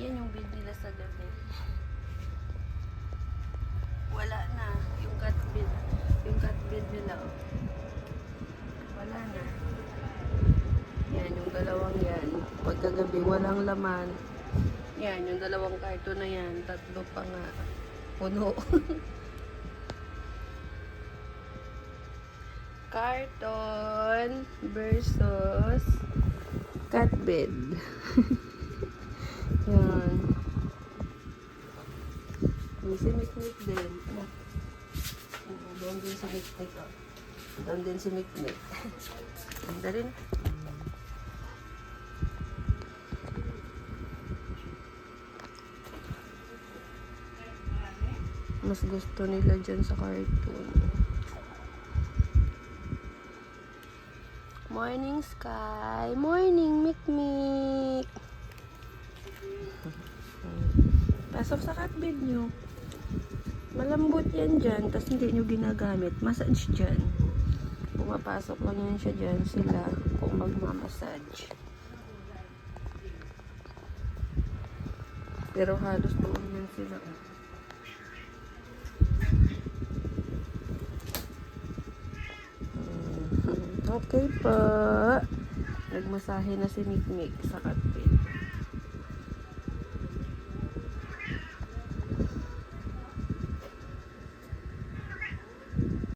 Yan yung bed nila sa gabi. Wala na. Yung cat bed. Yung cat bed nila. Oh. Wala na. Yan, yung dalawang yan. Pagkagabi, walang laman. Yan, yung dalawang karto na yan. Tatlo pa nga. Puno. Carton versus cat bed. Yan. May si Mikmik din. Doon din si Mikmik. Doon din si Mikmik. Ganda rin. Mas gusto nila dyan sa cartoon. Morning, Sky. Morning, Mikmik. Pasok sa catbed nyo. Malambot yan dyan, tapos hindi nyo ginagamit. Massage dyan. Pumapasok lang yan siya dyan sila kung magmamassage. Pero halos doon yan sila. Okay po. Nagmasahe na si Mikmik sa catbed.